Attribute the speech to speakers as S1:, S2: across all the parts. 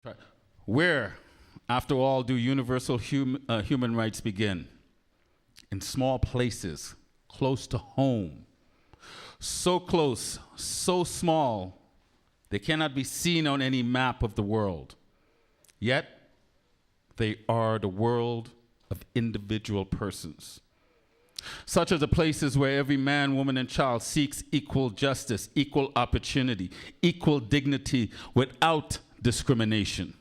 S1: Right. Where, after all, do universal human rights begin? In small places, close to home. So close, so small, they cannot be seen on any map of the world. Yet, they are the world of individual persons. Such are the places where every man, woman, and child seeks equal justice, equal opportunity, equal dignity without discrimination.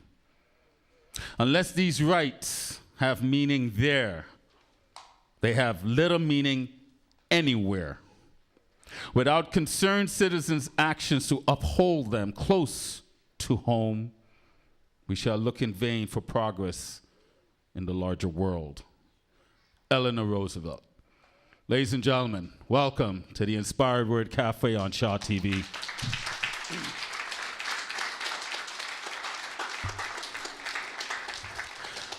S1: Unless these rights have meaning there, they have little meaning anywhere. Without concerned citizens' actions to uphold them close to home, we shall look in vain for progress in the larger world. Eleanor Roosevelt. Ladies and gentlemen, welcome to the Inspired Word Cafe on Shaw TV.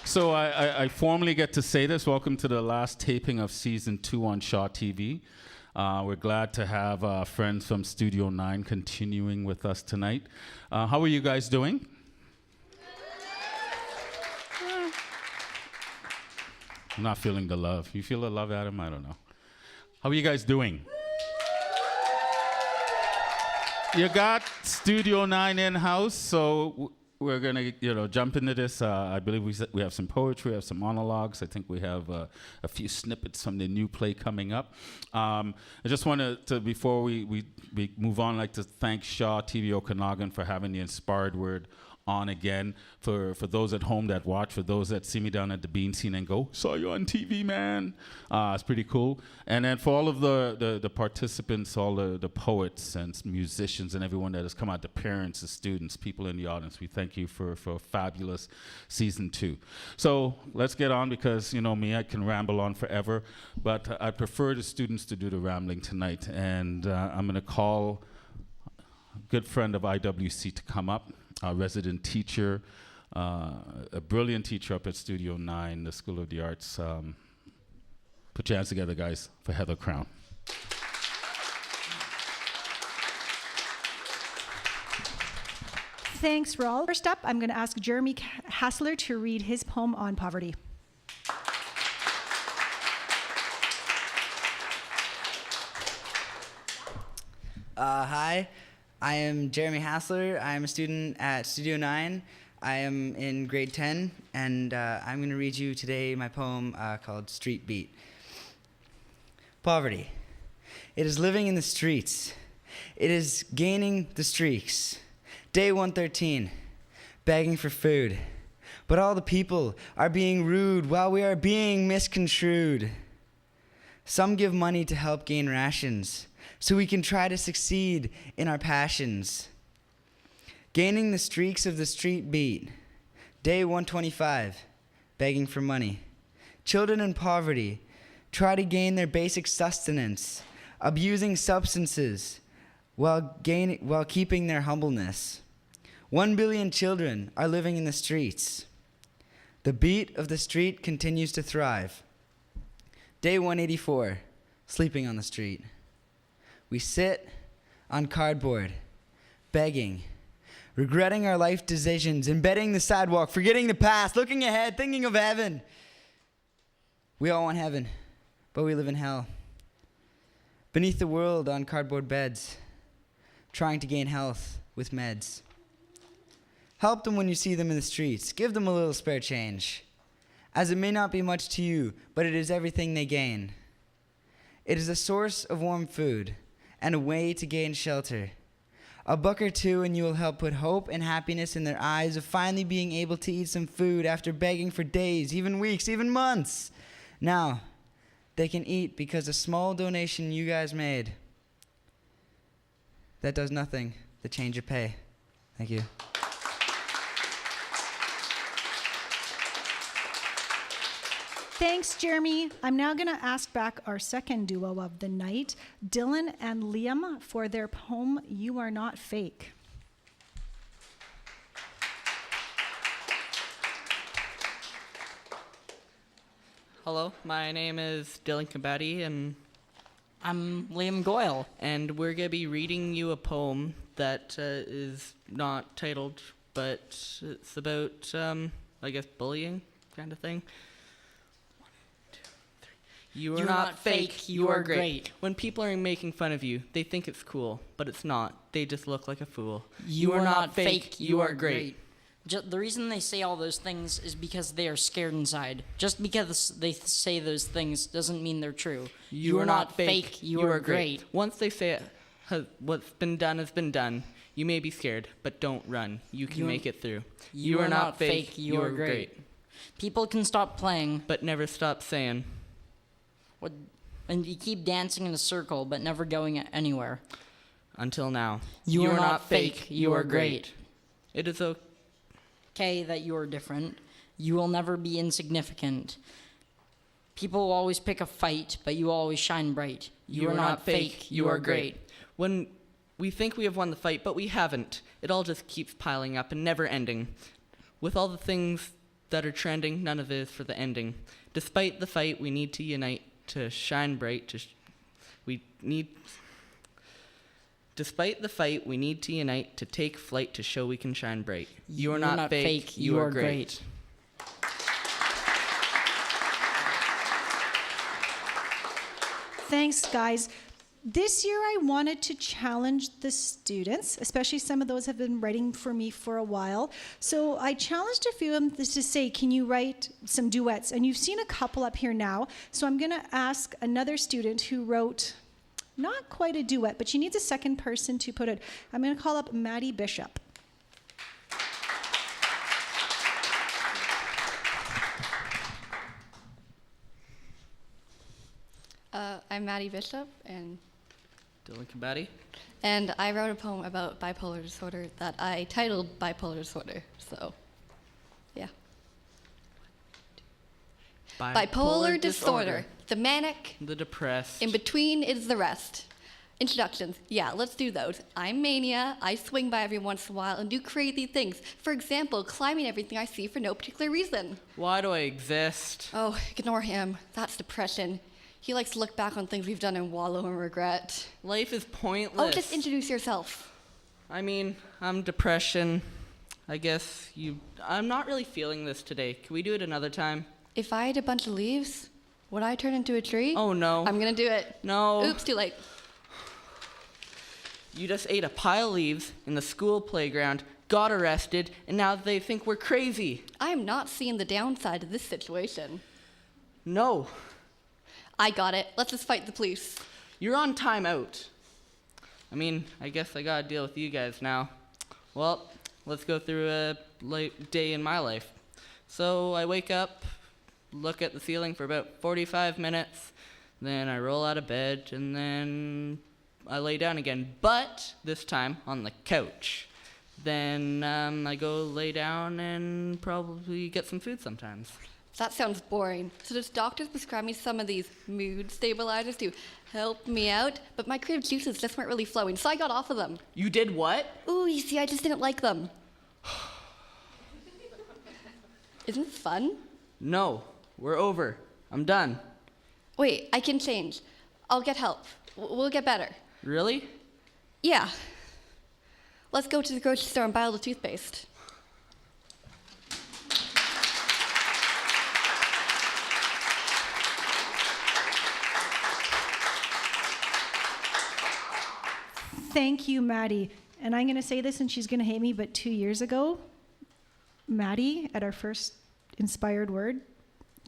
S1: So I formally get to say this. Welcome to the last taping of Season 2 on Shaw TV. We're glad to have friends from Studio 9 continuing with us tonight. How are you guys doing? I'm not feeling the love. You feel the love, Adam? I don't know. How are you guys doing? You got Studio 9 in-house, so we're going to jump into this. I believe we have some poetry, we have some monologues. I think we have a few snippets from the new play coming up. I just wanted to, before we move on, I'd like to thank Shaw TV Okanagan for having the Inspired Word on again. For those at home that watch, for those that see me down at the Bean Scene and go, saw you on TV, man. It's pretty cool. And then for all of the participants, all the poets and musicians and everyone that has come out, the parents, the students, people in the audience, we thank you for a fabulous Season 2. So let's get on, because you know me, I can ramble on forever, but I prefer the students to do the rambling tonight. And I'm going to call a good friend of IWC to come up. Our resident teacher, a brilliant teacher up at Studio 9, the School of the Arts. Put your hands together, guys, for Heather Crown.
S2: Thanks, Raul. First up, I'm going to ask Jeremy Hassler to read his poem on poverty.
S3: Hi. I am Jeremy Hassler. I am a student at Studio 9. I am in grade 10, and I'm going to read you today my poem called Street Beat. Poverty. It is living in the streets. It is gaining the streaks. Day 113, begging for food. But all the people are being rude while we are being misconstrued. Some give money to help gain rations, so we can try to succeed in our passions. Gaining the streaks of the street beat. Day 125, begging for money. Children in poverty try to gain their basic sustenance, abusing substances while keeping their humbleness. 1 billion children are living in the streets. The beat of the street continues to thrive. Day 184, sleeping on the street. We sit on cardboard, begging, regretting our life decisions, embedding the sidewalk, forgetting the past, looking ahead, thinking of heaven. We all want heaven, but we live in hell. Beneath the world on cardboard beds, trying to gain health with meds. Help them when you see them in the streets. Give them a little spare change, as it may not be much to you, but it is everything they gain. It is a source of warm food and a way to gain shelter. A buck or two and you will help put hope and happiness in their eyes of finally being able to eat some food after begging for days, even weeks, even months. Now, they can eat because a small donation you guys made, that does nothing to change your pay. Thank you.
S2: Thanks, Jeremy. I'm now going to ask back our second duo of the night, Dylan and Liam, for their poem, You Are Not Fake.
S4: Hello, my name is Dylan Maddie, and
S5: I'm Liam Doyle.
S4: we're going to be reading you a poem that is not titled but it's about, I guess, bullying kind of thing. You are not fake, you are great. When people are making fun of you, they think it's cool, but it's not. They just look like a fool.
S5: You are not fake, you are great. The reason they say all those things is because they are scared inside. Just because they say those things doesn't mean they're true. You are not fake, you are great.
S4: Once they say what's been done has been done, you may be scared, but don't run. You can make it through.
S5: You are not fake, you are great. People can stop playing,
S4: but never stop saying.
S5: And you keep dancing in a circle, but never going anywhere.
S4: Until now.
S5: You are not fake, you are great.
S4: It is
S5: okay that you are different. You will never be insignificant. People will always pick a fight, but you always shine bright. You are not fake, you are great.
S4: When we think we have won the fight, but we haven't, it all just keeps piling up and never ending. With all the things that are trending, none of it is for the ending. Despite the fight, we need to unite to shine bright. Despite the fight, we need to unite to take flight to show we can shine bright. You are not fake, you are great.
S2: Thanks, guys. This year I wanted to challenge the students, especially some of those have been writing for me for a while. So I challenged a few of them to say, can you write some duets? And you've seen a couple up here now. So I'm going to ask another student who wrote not quite a duet, but she needs a second person to put it. I'm going to call up Maddie Bishop.
S6: I'm Maddie Bishop, and
S4: Maddie.
S6: And I wrote a poem about bipolar disorder that I titled Bipolar Disorder. So, yeah. Bipolar disorder. The manic.
S4: The depressed.
S6: In between is the rest. Introductions. Yeah, let's do those. I'm mania. I swing by every once in a while and do crazy things. For example, climbing everything I see for no particular reason.
S4: Why do I exist?
S6: Oh, ignore him. That's depression. He likes to look back on things we've done and wallow in regret.
S4: Life is pointless.
S6: Oh, just introduce yourself.
S4: I mean, I'm depression. I guess I'm not really feeling this today. Can we do it another time?
S6: If I ate a bunch of leaves, would I turn into a tree?
S4: Oh, no.
S6: I'm gonna do it.
S4: No.
S6: Oops, too late.
S4: You just ate a pile of leaves in the school playground, got arrested, and now they think we're crazy.
S6: I am not seeing the downside of this situation.
S4: No.
S6: I got it. Let's just fight the police.
S4: You're on timeout. I mean, I guess I gotta deal with you guys now. Well, let's go through a day in my life. So I wake up, look at the ceiling for about 45 minutes, then I roll out of bed, and then I lay down again, but this time on the couch. Then I go lay down and probably get some food sometimes.
S6: That sounds boring. So does doctors prescribe me some of these mood stabilizers to help me out? But my creative juices just weren't really flowing, so I got off of them.
S4: You did what?
S6: Ooh, you see, I just didn't like them. Isn't this fun?
S4: No, we're over. I'm done.
S6: Wait, I can change. I'll get help. We'll get better.
S4: Really?
S6: Yeah. Let's go to the grocery store and buy all the toothpaste.
S2: Thank you, Maddie. And I'm going to say this, and she's going to hate me, but 2 years ago, Maddie, at our first Inspired Word,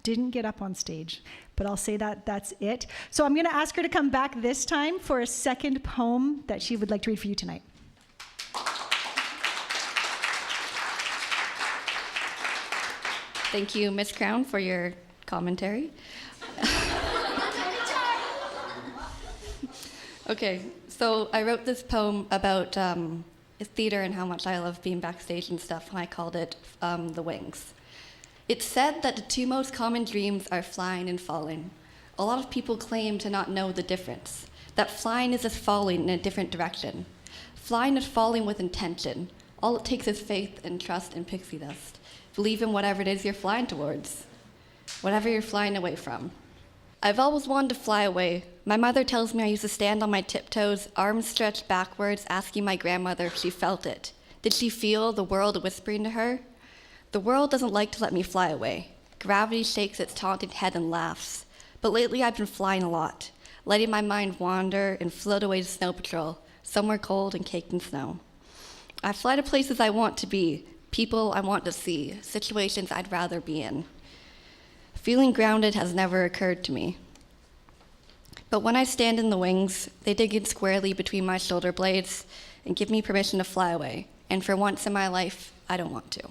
S2: didn't get up on stage. But I'll say that's it. So I'm going to ask her to come back this time for a second poem that she would like to read for you tonight.
S6: Thank you, Miss Crown, for your commentary. Okay, so I wrote this poem about theater and how much I love being backstage and stuff, and I called it The Wings. It's said that the two most common dreams are flying and falling. A lot of people claim to not know the difference, that flying is just falling in a different direction. Flying is falling with intention. All it takes is faith and trust and pixie dust. Believe in whatever it is you're flying towards, whatever you're flying away from. I've always wanted to fly away. My mother tells me I used to stand on my tiptoes, arms stretched backwards, asking my grandmother if she felt it. Did she feel the world whispering to her? The world doesn't like to let me fly away. Gravity shakes its taunting head and laughs. But lately I've been flying a lot, letting my mind wander and float away to Snow Patrol, somewhere cold and caked in snow. I fly to places I want to be, people I want to see, situations I'd rather be in. Feeling grounded has never occurred to me. But when I stand in the wings, they dig in squarely between my shoulder blades and give me permission to fly away. And for once in my life, I don't want to.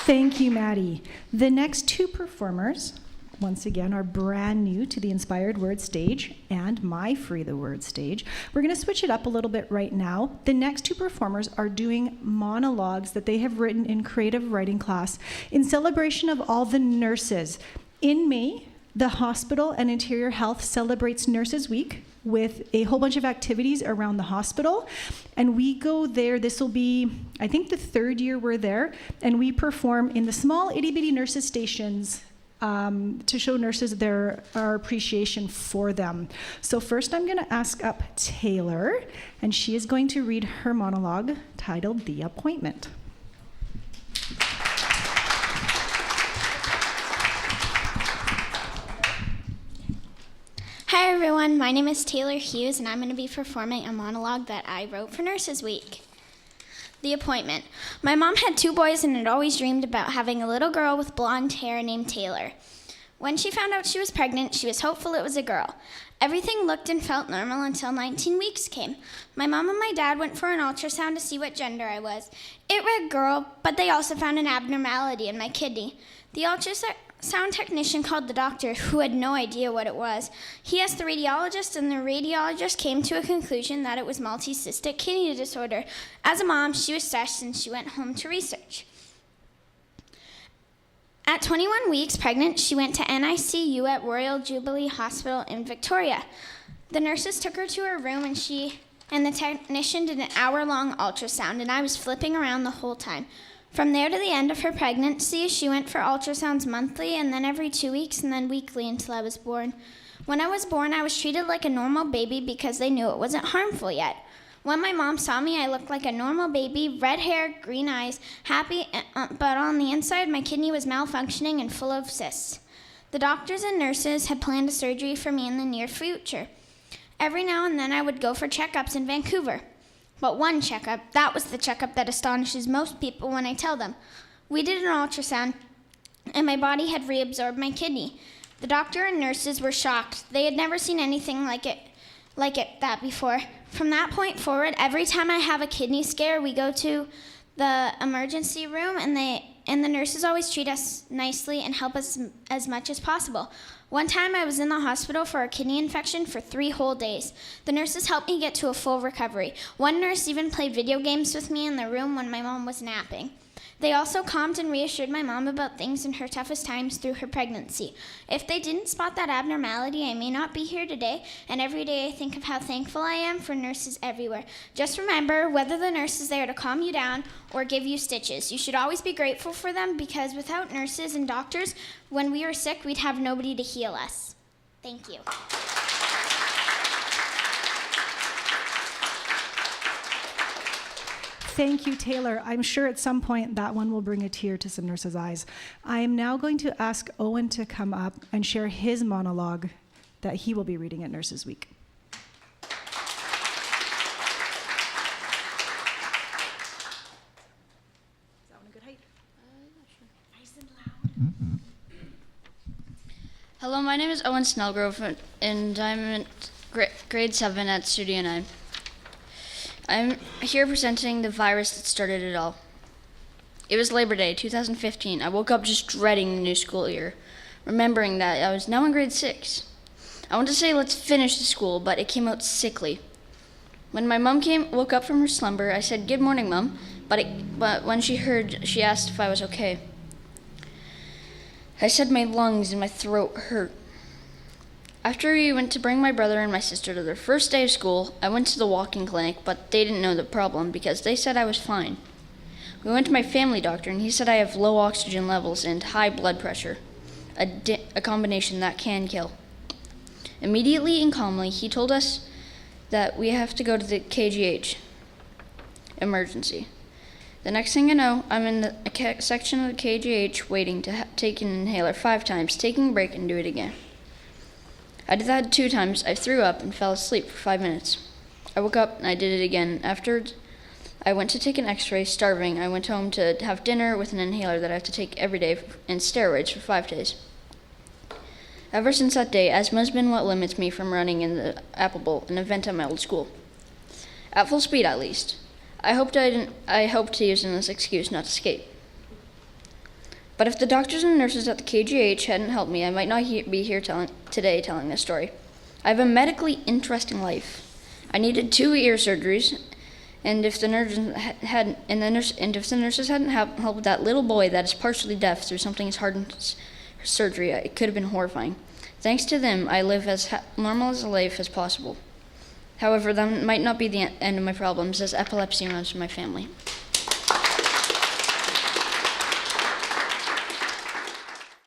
S2: Thank you, Maddie. The next two performers, once again, are brand new to the Inspired Word stage and my Free the Word stage. We're going to switch it up a little bit right now. The next two performers are doing monologues that they have written in creative writing class in celebration of all the nurses. In May, the Hospital and Interior Health celebrates Nurses Week with a whole bunch of activities around the hospital. And we go there, this will be, I think, the third year we're there, and we perform in the small itty-bitty nurses stations to show nurses our appreciation for them. So first I'm gonna ask up Taylor, and she is going to read her monologue titled The Appointment.
S7: Hi everyone, my name is Taylor Hughes and I'm going to be performing a monologue that I wrote for Nurses Week. The Appointment. My mom had two boys and had always dreamed about having a little girl with blonde hair named Taylor. When she found out she was pregnant, she was hopeful it was a girl. Everything looked and felt normal until 19 weeks came. My mom and my dad went for an ultrasound to see what gender I was. It read girl, but they also found an abnormality in my kidney. The ultrasound technician called the doctor, who had no idea what it was. He asked the radiologist, and the radiologist came to a conclusion that it was multicystic kidney disorder. As a mom, she was stressed, and she went home to research. At 21 weeks pregnant, she went to NICU at Royal Jubilee Hospital in Victoria. The nurses took her to her room, and the technician did an hour-long ultrasound, and I was flipping around the whole time. From there to the end of her pregnancy, she went for ultrasounds monthly and then every 2 weeks and then weekly until I was born. When I was born, I was treated like a normal baby because they knew it wasn't harmful yet. When my mom saw me, I looked like a normal baby, red hair, green eyes, happy, but on the inside, my kidney was malfunctioning and full of cysts. The doctors and nurses had planned a surgery for me in the near future. Every now and then, I would go for checkups in Vancouver. But one checkup, that was the checkup that astonishes most people when I tell them. We did an ultrasound, and my body had reabsorbed my kidney. The doctor and nurses were shocked. They had never seen anything like it that before. From that point forward, every time I have a kidney scare, we go to the emergency room, and the nurses always treat us nicely and help us as much as possible. One time I was in the hospital for a kidney infection for 3 whole days. The nurses helped me get to a full recovery. One nurse even played video games with me in the room when my mom was napping. They also calmed and reassured my mom about things in her toughest times through her pregnancy. If they didn't spot that abnormality, I may not be here today, and every day I think of how thankful I am for nurses everywhere. Just remember, whether the nurse is there to calm you down or give you stitches, you should always be grateful for them, because without nurses and doctors, when we were sick, we'd have nobody to heal us. Thank you.
S2: Thank you, Taylor. I'm sure at some point that one will bring a tear to some nurses' eyes. I am now going to ask Owen to come up and share his monologue that he will be reading at Nurses Week. Is that one a good height? Nice and loud.
S8: Hello, my name is Owen Snellgrove, and I'm in grade 7 at Studio 9. I'm here presenting the virus that started it all. It was Labor Day, 2015. I woke up just dreading the new school year, remembering that I was now in grade 6. I wanted to say let's finish the school, but it came out sickly. When my mom woke up from her slumber, I said, "Good morning, Mom," but when she heard, she asked if I was okay. I said my lungs and my throat hurt. After we went to bring my brother and my sister to their first day of school, I went to the walk-in clinic, but they didn't know the problem because they said I was fine. We went to my family doctor, and he said I have low oxygen levels and high blood pressure, a combination that can kill. Immediately and calmly, he told us that we have to go to the KGH. Emergency. The next thing I know, I'm in the section of the KGH waiting to take an inhaler 5 times, taking a break and do it again. I did that 2 times. I threw up and fell asleep for 5 minutes. I woke up and I did it again. Afterwards, I went to take an x-ray, starving. I went home to have dinner with an inhaler that I have to take every day and steroids for 5 days. Ever since that day, asthma has been what limits me from running in the Apple Bowl, an event at my old school. At full speed, at least. I hoped to use it as an excuse not to skate. But if the doctors and nurses at the KGH hadn't helped me, I might not be here today telling this story. I have a medically interesting life. I needed 2 ear surgeries, and if the nurses hadn't helped that little boy that is partially deaf through something as hard as surgery, it could have been horrifying. Thanks to them, I live as normal as a life as possible. However, that might not be the end of my problems, as epilepsy runs in my family.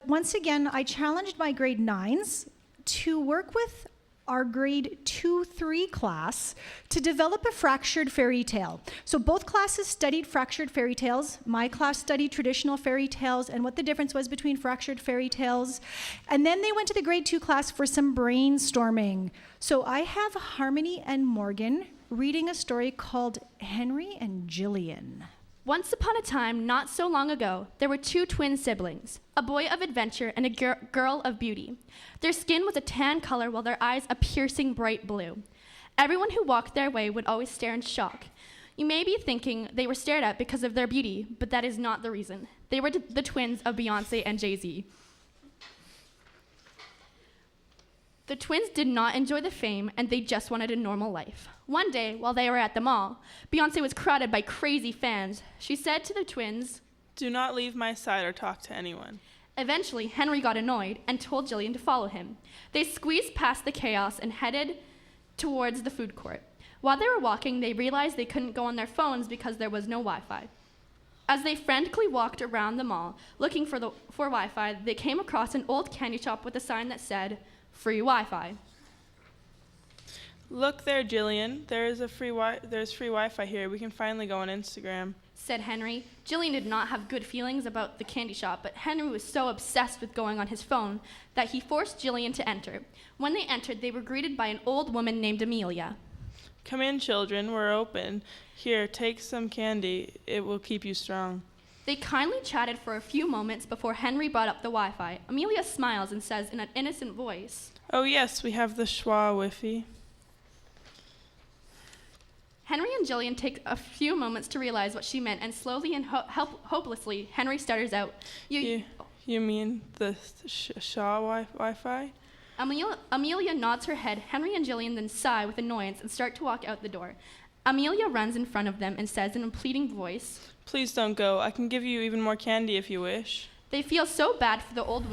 S2: Once again, I challenged my grade 9s to work with our grade 2-3 class to develop a fractured fairy tale. So both classes studied fractured fairy tales. My class studied traditional fairy tales and what the difference was between fractured fairy tales. And then they went to the grade 2 class for some brainstorming. So I have Harmony and Morgan reading a story called Henry and Jillian.
S9: Once upon a time, not so long ago, there were 2 twin siblings, a boy of adventure and a girl of beauty. Their skin was a tan color while their eyes a piercing bright blue. Everyone who walked their way would always stare in shock. You may be thinking they were stared at because of their beauty, but that is not the reason. They were the twins of Beyonce and Jay-Z. The twins did not enjoy the fame, and they just wanted a normal life. One day, while they were at the mall, Beyonce was crowded by crazy fans. She said to the twins,
S10: "Do not leave my side or talk to anyone."
S9: Eventually, Henry got annoyed and told Jillian to follow him. They squeezed past the chaos and headed towards the food court. While they were walking, they realized they couldn't go on their phones because there was no Wi-Fi. As they frantically walked around the mall looking for Wi-Fi, they came across an old candy shop with a sign that said, "Free Wi-Fi."
S10: "Look there, Jillian. There's free Wi-Fi here. We can finally go on Instagram,"
S9: said Henry. Jillian did not have good feelings about the candy shop, but Henry was so obsessed with going on his phone that he forced Jillian to enter. When they entered, they were greeted by an old woman named Amelia.
S10: "Come in, children. We're open. Here, take some candy. It will keep you strong."
S9: They kindly chatted for a few moments before Henry brought up the Wi-Fi. Amelia smiles and says in an innocent voice,
S10: "Oh yes, we have the Schwa Wi-Fi."
S9: Henry and Jillian take a few moments to realize what she meant, and slowly and hopelessly, Henry stutters out,
S10: You mean the Shaw Wi-Fi?
S9: Amelia nods her head. Henry and Jillian then sigh with annoyance and start to walk out the door. Amelia runs in front of them and says in a pleading voice,
S10: "Please don't go. I can give you even more candy if you wish."
S9: They feel so bad for the old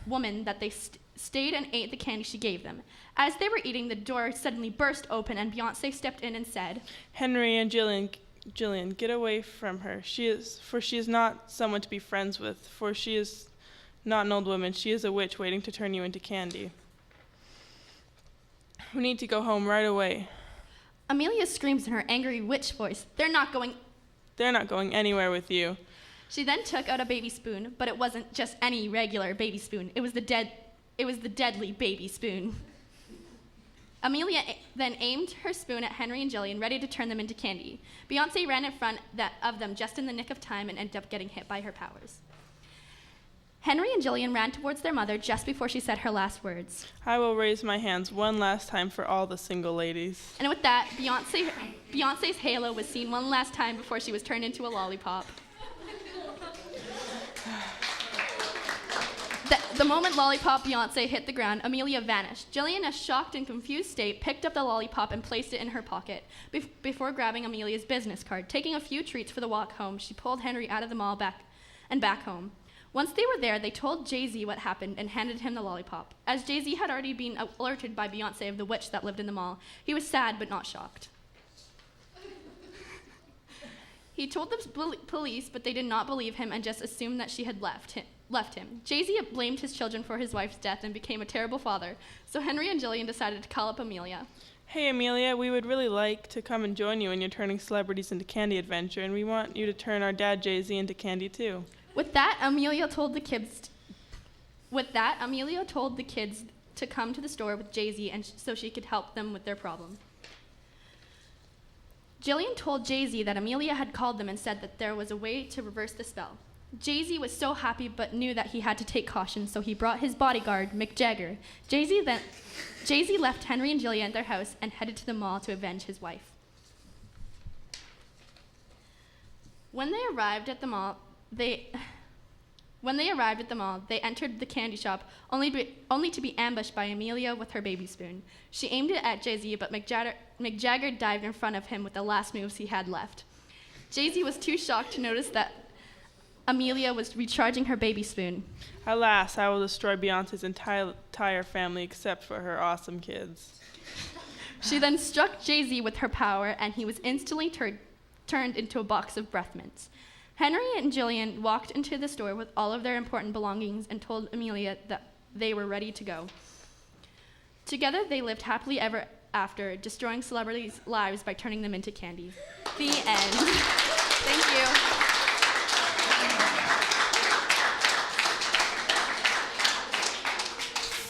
S9: woman that they stayed and ate the candy she gave them. As they were eating, the door suddenly burst open and Beyonce stepped in and said,
S10: "Henry and Jillian, get away from her. She is not someone to be friends with, for she is not an old woman. She is a witch waiting to turn you into candy. We need to go home right away."
S9: Amelia screams in her angry witch voice, They're not going
S10: anywhere with you."
S9: She then took out a baby spoon, but it wasn't just any regular baby spoon. It was the deadly baby spoon. Amelia then aimed her spoon at Henry and Jillian, ready to turn them into candy. Beyonce ran in front of them just in the nick of time and ended up getting hit by her powers. Henry and Jillian ran towards their mother just before she said her last words.
S10: "I will raise my hands one last time for all the single ladies."
S9: And with that, Beyonce's halo was seen one last time before she was turned into a lollipop. The moment Lollipop Beyonce hit the ground, Amelia vanished. Jillian, in a shocked and confused state, picked up the lollipop and placed it in her pocket before grabbing Amelia's business card. Taking a few treats for the walk home, she pulled Henry out of the mall back home. Once they were there, they told Jay-Z what happened and handed him the lollipop. As Jay-Z had already been alerted by Beyonce of the witch that lived in the mall, he was sad but not shocked. He told the police, but they did not believe him and just assumed that she had left left him. Jay-Z blamed his children for his wife's death and became a terrible father, so Henry and Jillian decided to call up Amelia.
S10: Hey, Amelia, we would really like to come and join you in your turning celebrities into candy adventure, and we want you to turn our dad, Jay-Z, into candy, too.
S9: With that, Amelia told the kids to come to the store with Jay-Z so she could help them with their problem. Jillian told Jay-Z that Amelia had called them and said that there was a way to reverse the spell. Jay-Z was so happy but knew that he had to take caution, so he brought his bodyguard, Mick Jagger. Jay-Z left Henry and Jillian at their house and headed to the mall to avenge his wife. When they arrived at the mall, they entered the candy shop, only to be ambushed by Amelia with her baby spoon. She aimed it at Jay-Z, but Mick Jagger dived in front of him with the last moves he had left. Jay-Z was too shocked to notice that Amelia was recharging her baby spoon.
S10: Alas, I will destroy Beyonce's entire family except for her awesome kids.
S9: She then struck Jay-Z with her power, and he was instantly turned into a box of breath mints. Henry and Jillian walked into the store with all of their important belongings and told Amelia that they were ready to go. Together, they lived happily ever after, destroying celebrities' lives by turning them into candy. The end. Thank you.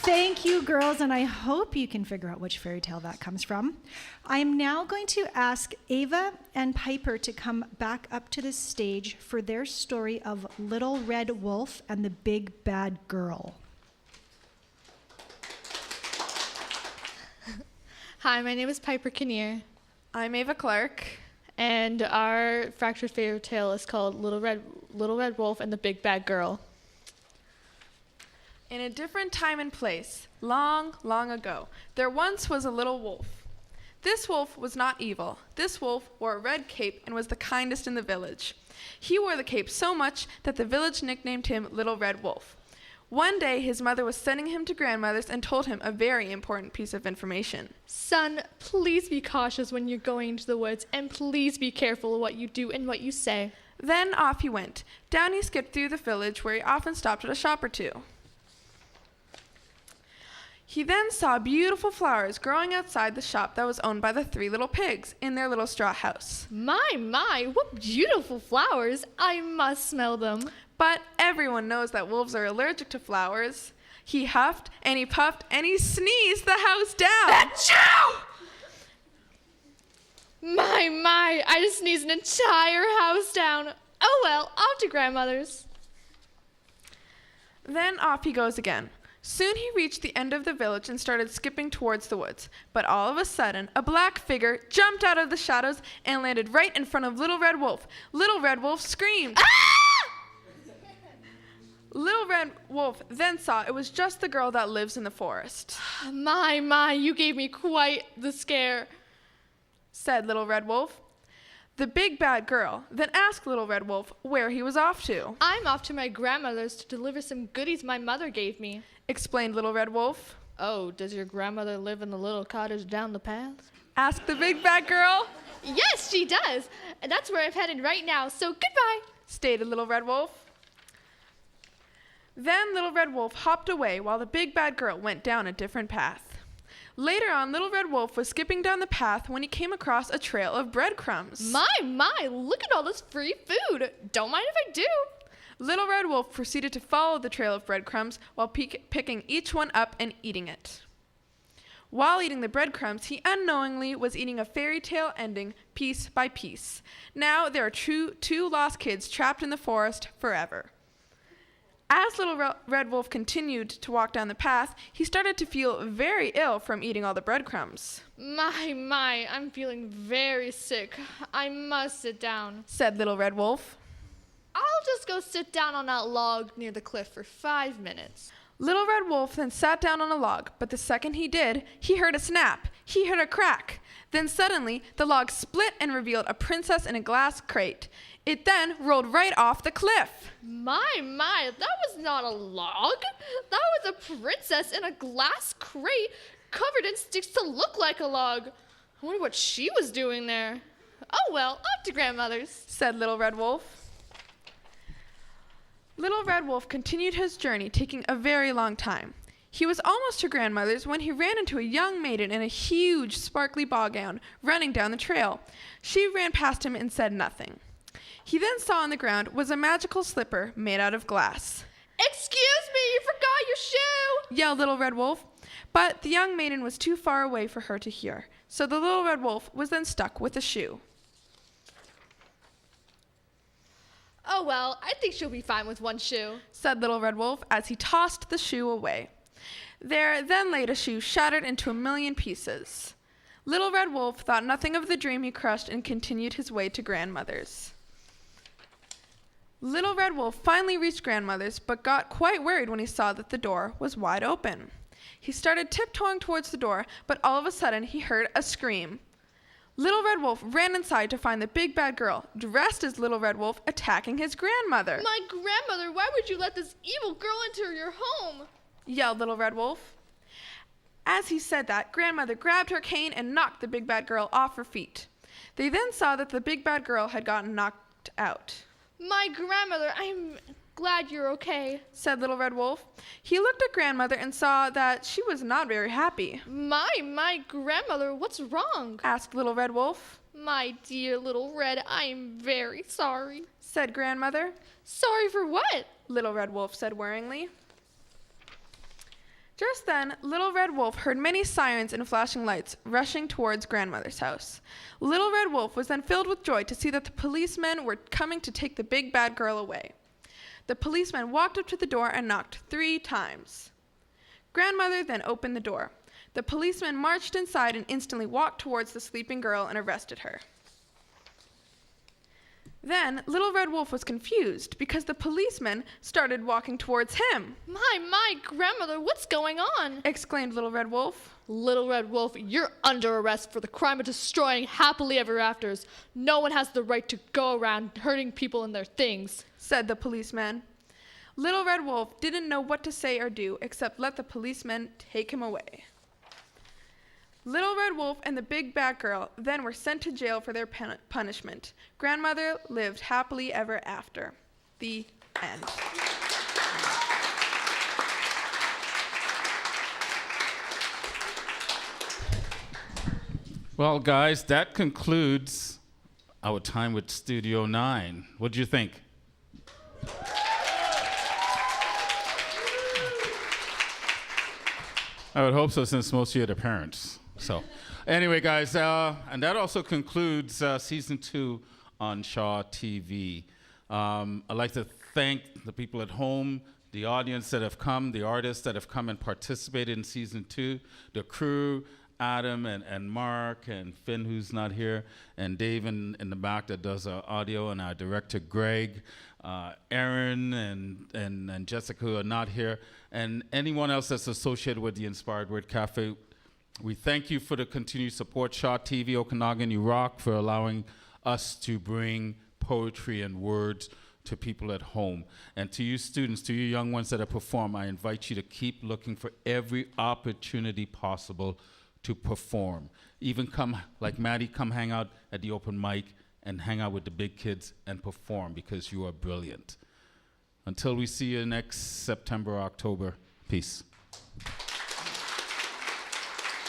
S2: Thank you, girls, and I hope you can figure out which fairy tale that comes from. I'm now going to ask Ava and Piper to come back up to the stage for their story of Little Red Wolf and the Big Bad Girl.
S11: Hi, my name is Piper Kinnear.
S12: I'm Ava Clark.
S11: And our fractured fairy tale is called Little Red Wolf and the Big Bad Girl.
S12: In a different time and place, long, long ago, there once was a little wolf. This wolf was not evil. This wolf wore a red cape and was the kindest in the village. He wore the cape so much that the village nicknamed him Little Red Wolf. One day, his mother was sending him to grandmother's and told him a very important piece of information.
S11: Son, please be cautious when you're going into the woods, and please be careful of what you do and what you say.
S12: Then off he went. Down he skipped through the village, where he often stopped at a shop or two. He then saw beautiful flowers growing outside the shop that was owned by the 3 little pigs in their little straw house.
S11: My, what beautiful flowers. I must smell them.
S12: But everyone knows that wolves are allergic to flowers. He huffed and he puffed and he sneezed the house down. Achoo!
S11: My, I just sneezed an entire house down. Oh well, off to grandmother's.
S12: Then off he goes again. Soon he reached the end of the village and started skipping towards the woods. But all of a sudden, a black figure jumped out of the shadows and landed right in front of Little Red Wolf. Little Red Wolf screamed. Ah! Little Red Wolf then saw it was just the girl that lives in the forest.
S11: My, you gave me quite the scare,
S12: said Little Red Wolf. The big bad girl then asked Little Red Wolf where he was off to.
S11: I'm off to my grandmother's to deliver some goodies my mother gave me,
S12: explained Little Red Wolf.
S11: Oh, does your grandmother live in the little cottage down the path?
S12: Asked the big bad girl.
S11: Yes, she does. And that's where I'm headed right now, so goodbye,
S12: stated Little Red Wolf. Then Little Red Wolf hopped away while the big bad girl went down a different path. Later on, Little Red Wolf was skipping down the path when he came across a trail of breadcrumbs.
S11: My, look at all this free food. Don't mind if I do.
S12: Little Red Wolf proceeded to follow the trail of breadcrumbs while picking each one up and eating it. While eating the breadcrumbs, he unknowingly was eating a fairy tale ending piece by piece. Now there are two lost kids trapped in the forest forever. As Little Red Wolf continued to walk down the path, he started to feel very ill from eating all the breadcrumbs.
S11: My, I'm feeling very sick. I must sit down,
S12: said Little Red Wolf.
S11: I'll just go sit down on that log near the cliff for 5 minutes.
S12: Little Red Wolf then sat down on a log, but the second he did, he heard a snap. He heard a crack. Then suddenly, the log split and revealed a princess in a glass crate. It then rolled right off the cliff.
S11: My, that was not a log. That was a princess in a glass crate covered in sticks to look like a log. I wonder what she was doing there. Oh well, off to grandmother's,
S12: said Little Red Wolf. Little Red Wolf continued his journey, taking a very long time. He was almost to grandmother's when he ran into a young maiden in a huge, sparkly ball gown running down the trail. She ran past him and said nothing. He then saw on the ground was a magical slipper made out of glass.
S11: Excuse me, you forgot your shoe!
S12: Yelled Little Red Wolf. But the young maiden was too far away for her to hear, so the Little Red Wolf was then stuck with a shoe.
S11: Oh well, I think she'll be fine with one shoe,
S12: said Little Red Wolf as he tossed the shoe away. There then laid a shoe shattered into a million pieces. Little Red Wolf thought nothing of the dream he crushed and continued his way to grandmother's. Little Red Wolf finally reached grandmother's, but got quite worried when he saw that the door was wide open. He started tiptoeing towards the door, but all of a sudden he heard a scream. Little Red Wolf ran inside to find the big bad girl, dressed as Little Red Wolf, attacking his grandmother.
S11: My grandmother, why would you let this evil girl into your home? Yelled
S12: Little Red Wolf. As he said that, grandmother grabbed her cane and knocked the big bad girl off her feet. They then saw that the big bad girl had gotten knocked out.
S11: My grandmother, I'm glad you're okay,
S12: said Little Red Wolf. He looked at grandmother and saw that she was not very happy.
S11: My grandmother, what's wrong?
S12: Asked Little Red Wolf.
S11: My dear Little Red, I'm very sorry,
S12: said grandmother.
S11: Sorry for what?
S12: Little Red Wolf said worryingly. Just then, Little Red Wolf heard many sirens and flashing lights rushing towards grandmother's house. Little Red Wolf was then filled with joy to see that the policemen were coming to take the big bad girl away. The policeman walked up to the door and knocked 3 times. Grandmother then opened the door. The policeman marched inside and instantly walked towards the sleeping girl and arrested her. Then Little Red Wolf was confused because the policeman started walking towards him.
S11: My grandmother, what's going on?
S12: Exclaimed Little Red Wolf.
S11: Little Red Wolf, you're under arrest for the crime of destroying happily ever afters. No one has the right to go around hurting people and their things,
S12: said the policeman. Little Red Wolf didn't know what to say or do except let the policeman take him away. Little Red Wolf and the big bad girl then were sent to jail for their punishment. Grandmother lived happily ever after. The end.
S1: Well, guys, that concludes our time with Studio 9. What do you think? I would hope so, since most of you are the parents. So, anyway, guys, and that also concludes season 2 on Shaw TV. I'd like to thank the people at home, the audience that have come, the artists that have come and participated in season 2, the crew, Adam and Mark and Finn, who's not here, and Dave in the back that does our audio, and our director, Greg, Aaron and Jessica, who are not here, and anyone else that's associated with the Inspired Word Cafe. We thank you for the continued support. Shaw TV, Okanagan, you rock, for allowing us to bring poetry and words to people at home. And to you students, to you young ones that have performed, I invite you to keep looking for every opportunity possible to perform. Even come, like Maddie, come hang out at the open mic and hang out with the big kids and perform, because you are brilliant. Until we see you next September, October, peace.